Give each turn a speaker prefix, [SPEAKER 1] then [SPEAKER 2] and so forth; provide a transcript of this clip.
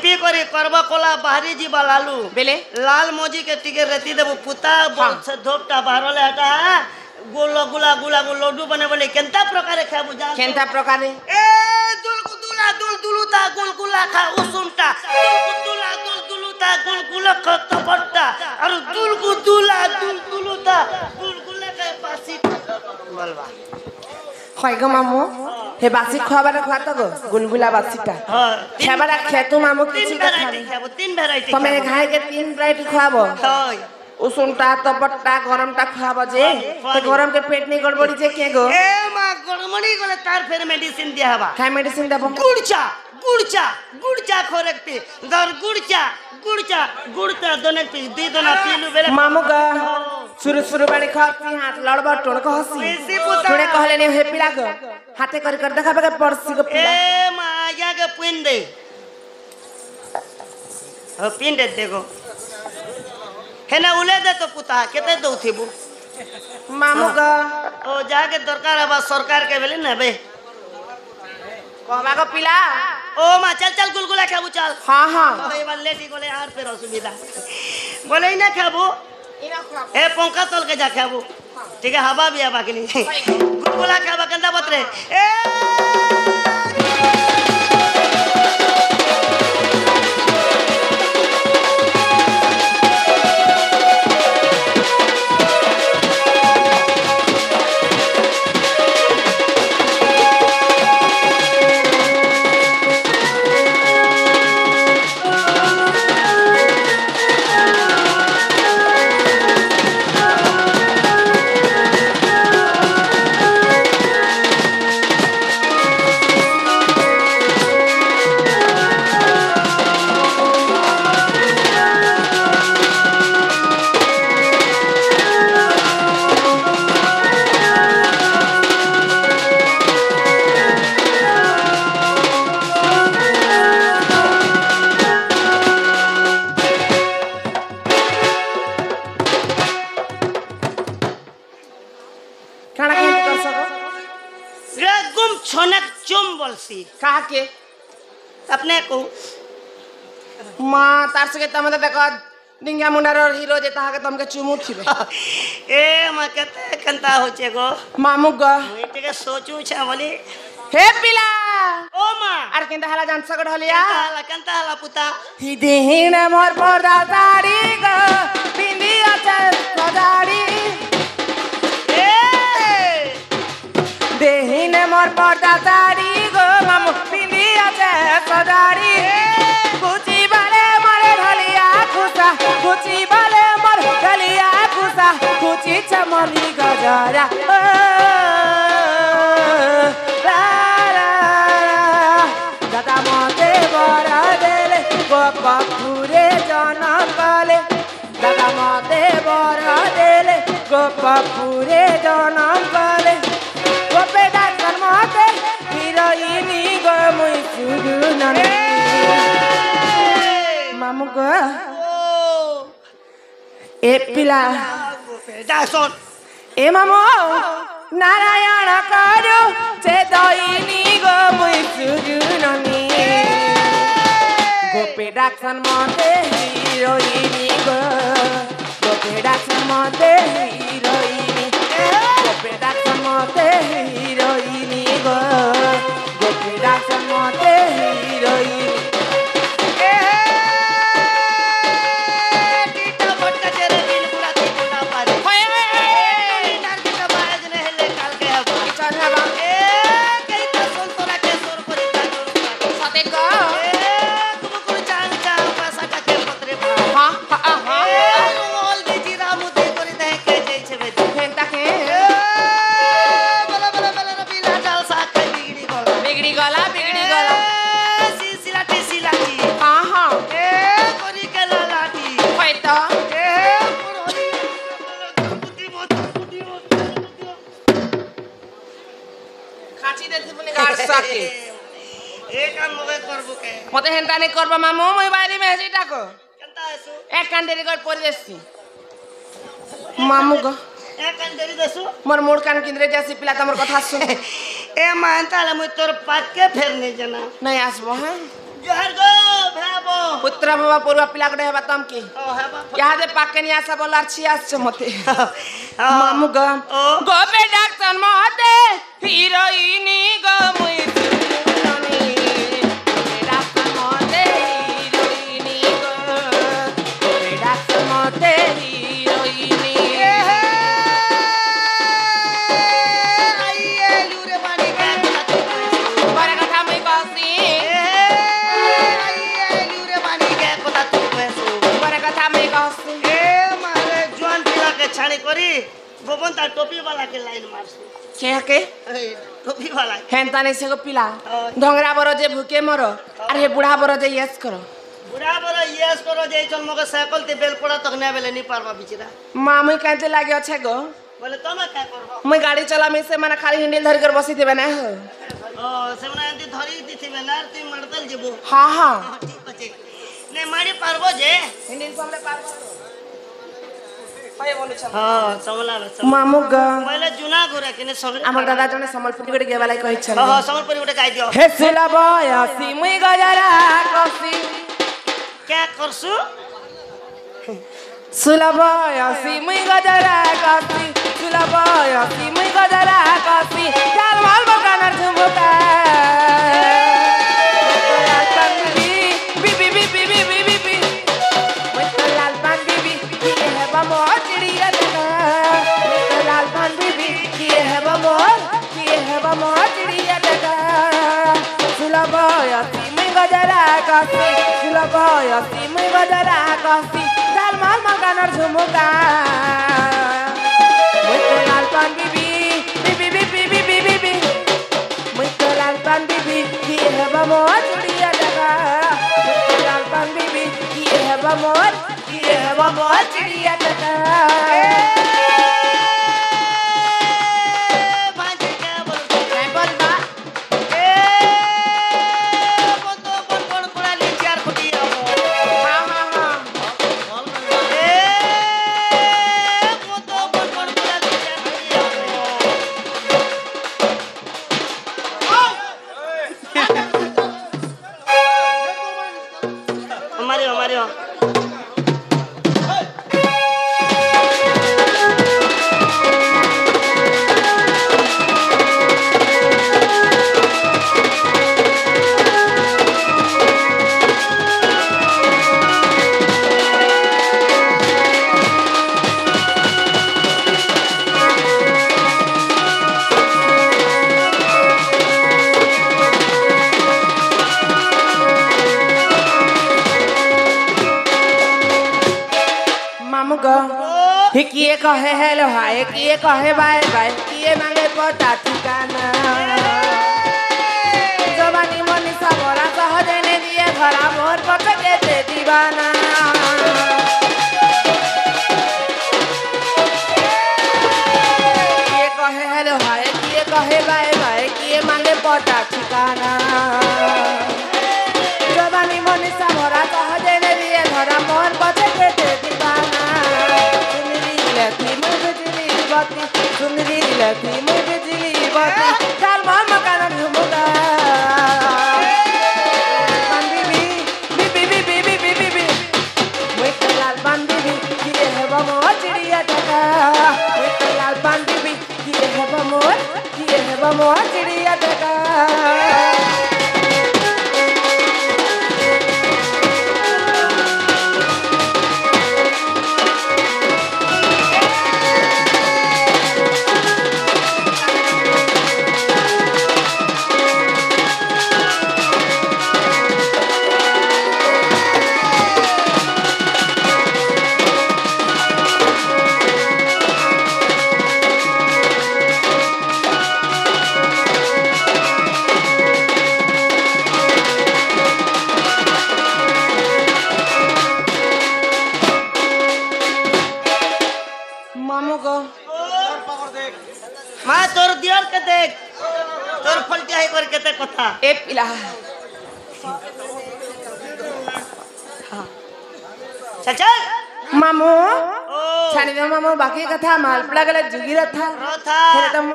[SPEAKER 1] P करी करबा Cola बाहरी जीवा लालू
[SPEAKER 2] बेले
[SPEAKER 1] लाल मोजी के टिके रेती देबो पुता बहुत से धोपटा बाहरले हटा गोला गुला गुला लड्डू बने बोले केनता प्रकारे खाबू जा
[SPEAKER 2] केनता प्रकारे
[SPEAKER 1] ए दुलगुदुला दुलदुलुता गुलगुला खा उसुमटा दुलगुदुला दुलदुलुता गुलगुला खतपट्टा और दुलगुदुला दुलदुलुता गुलगुला के पासी बोलबा
[SPEAKER 2] হয় গো মামু হে বাসি খাবার খাতা গো গুলগুলা বাসিটা খাবার খেতু মামু কিছু কথা
[SPEAKER 1] খাবো তিন ভ্যারাইটি
[SPEAKER 2] তুমি ঘাই के तीन वैरायटी खाबो
[SPEAKER 1] হয়
[SPEAKER 2] उसुमटा तपट्टा गरमटा खाबो जे तो गरम के पेट नहीं गड़बड़ी जे के गो
[SPEAKER 1] ए मा गड़बड़ी गले तार फिर मेडिसिन दिया हवा
[SPEAKER 2] काय मेडिसिन देबो
[SPEAKER 1] गुड़चा खोरक पे दर गुड़चा दोने पे दी दोना पीलू बेले
[SPEAKER 2] मामू गा शुरू बाड़ी खाती हाथ लड़बा टोण को हसी थोड़े कहले ने हे पिला गो हाथे कर देखाबे के पड़सी को पिला
[SPEAKER 1] ए मा या के पिन दे हो पिन दे देखो है ना उले दे तो पुता केते दउ थीबू
[SPEAKER 2] मामू गा
[SPEAKER 1] ओ जाके दरकार बा सरकार के बेले ना बे
[SPEAKER 2] कहबा को पिला
[SPEAKER 1] ओ मा चल गुलगुला खाबू चल
[SPEAKER 2] हां
[SPEAKER 1] ओए वाले लेटी बोले यार फिर असुविधा बोले ही ना खाबू ए पंखा तल के जा खाबू ठीक है हवा भी आबा के लिए गुलगुला खाबा कंदा बतरे ए
[SPEAKER 2] कहा के
[SPEAKER 1] अपने को
[SPEAKER 2] मां तार से तम देखो डिंगा मुंडार हीरो जे ताहा के तमके चुमू थिबे
[SPEAKER 1] ए मा केते कंता होचे गो
[SPEAKER 2] मामू ग
[SPEAKER 1] एटे के सोचू छ बोली
[SPEAKER 2] हे पिला
[SPEAKER 1] ओ मां
[SPEAKER 2] आर केंदा हाला जान सगड हलिया
[SPEAKER 1] कंता हाला पुता
[SPEAKER 2] ही देहिन मोर पर्दा साड़ी ग बिंदिया चल सजाड़ी
[SPEAKER 1] ए
[SPEAKER 2] देहिन मोर पर्दा साड़ी गो मामू बिंदिया चल सजाड़ी कुची बाले मोरे ढलिया खुसा कुची बाले मोर ढलिया खुसा कुची चमली गजरा दादा मते बरा देले गोपापुरे जनम काले दादा मते बरा देले गोपापुरे जनम काले गोपे डाक्टर मते हिरोइनी गो मुई सुगुनन मामू गो ए पिला
[SPEAKER 1] जासन
[SPEAKER 2] ए मामू नारायण करू से दईनी गो मुई सुगुननी गोपे डाक्टर मते हिरोइनी गो गोपे डाक्टर मते हिरोइनी गोपे डाक्टर मते हिरोइनी गो गोपे डाक्टर मते हिरोइनी मते हेंता नहीं करबा मामू मोई बारी में हेसी टाको
[SPEAKER 1] कंता आसु
[SPEAKER 2] एक कांडेरी कर परि देसी मामू गो
[SPEAKER 1] एक कांडेरी देसु
[SPEAKER 2] मोर मोड़ कान किंद्रे जैसी पिला तमर कथा सुन
[SPEAKER 1] ए मानता ले मुई तोर पाके फेरने जना
[SPEAKER 2] नहीं आसबो है
[SPEAKER 1] जोहर गो भेबो
[SPEAKER 2] पुत्र बाबा पूर्व पिला गडे हेबा तम की
[SPEAKER 1] ओ हेबा
[SPEAKER 2] यादे पाके नि आशा बोलार छी आछ मते मामू ग
[SPEAKER 1] ओ
[SPEAKER 2] गो पे डाक्टर मते हिरोइनी ग मुई सुननी डाक्टर मते हिरोइनी ग पे डाक्टर मते हिरोइनी
[SPEAKER 1] आइए लूरे पानी का
[SPEAKER 2] बरे कथा मुई कहसी
[SPEAKER 1] आइए लूरे पानी के कोता तू पैसो
[SPEAKER 2] बरे कथा मुई कहसी
[SPEAKER 1] ए मारे जवान पिला के छाणी करी गोबंता टोपी वाला के लाइन मारसु
[SPEAKER 2] के
[SPEAKER 1] टोपी वाला
[SPEAKER 2] हेंता नहीं से को पिला धंगरा बरो जे भूखे मरो अरे बुढ़ा बरो जे यस करो
[SPEAKER 1] बुढ़ा बड़ा यस करो जे चल मगे साइकिल ते बेल पड़ा तक ने बेले नहीं पारबा बिचरा
[SPEAKER 2] मामी कहते लागे अच्छे गो
[SPEAKER 1] बोले तो मैं क्या करबो
[SPEAKER 2] मैं गाड़ी चला में से माने खाली हैंडल धर कर बसी थे बना हो
[SPEAKER 1] ओ से मना एंती धरी दिथि बेनार तू मरदल जेबो
[SPEAKER 2] हां हां
[SPEAKER 1] ठीक बचे ने मारी पारबो जे
[SPEAKER 2] हैंडल को हमले पार पाए बोलु छ
[SPEAKER 1] हां समला
[SPEAKER 2] मामू ग
[SPEAKER 1] पहले जुना घुरे किने समले
[SPEAKER 2] हमर दादा जने संबलपुर गडे गेवालाई कहि छ
[SPEAKER 1] हां समलपुरी उठे गाय दियो
[SPEAKER 2] हे सुला बयसी मुई गजरा कसी
[SPEAKER 1] क्या करसु
[SPEAKER 2] सुला बयसी मुई गजरा कसी सुला बयसी मुई गजरा कसी चाल माल बकानर झुमका बी बी बी बी बी बी बी बी मुई तो लाल पान बी बी ये है बमो चिड़िया लगा मुई तो लाल पान बी बी ये है बमो चिड़िया लगा सुला बयसी मुई गजरा कसी सुला बयसी मुई गजरा कसी चाल माल बकानर झुमका मुई तो लाल पान बी बी बी बी बी बी बी बी मुई तो लाल पान बी बी ये है बमो चिड़िया लगा मुई तो लाल पान बी बी ये है बमो चिड़िया लगा
[SPEAKER 1] भांजे क्या बोलतो
[SPEAKER 2] मैं बोलबा
[SPEAKER 1] ए बोतो कोन कुड़ाली चार खुटी आवो
[SPEAKER 2] हां हां हां
[SPEAKER 1] ए बोतो कोन कुड़ाली चार खुटी आवो हमारी
[SPEAKER 2] मामू ग हे किए कहे हेलो हाय किए कहे बाय बाय किए मांगे पता ठिकाना जवानी मनी सबरा सहजे ने दिए घरा मोर पटके ते दीवाना किए कहे हेलो हाय किए कहे बाय बाय किए मांगे पता ठिकाना जवानी मनी सबरा सहजे ने दिए घरा मोर पटके ते दीवाना सुंदरी लखी मैं बिजली बाती चाल माल मकान झुमका बंदी बी बी बी बी बी बी बी बी मैं तो लाल बंदी बी ये है बमो चिड़िया टका मैं तो लाल बंदी बी ये है बमो चिड़िया टका मामू को
[SPEAKER 1] मां तोर दियर के देख तोर फलटी है कर केते कथा
[SPEAKER 2] ए पिला
[SPEAKER 1] चल चल
[SPEAKER 2] मामू
[SPEAKER 1] ओ
[SPEAKER 2] छानी दे मामू बाकी कथा माल पड़ा गले जुगी रथा
[SPEAKER 1] रथा
[SPEAKER 2] फिर तुम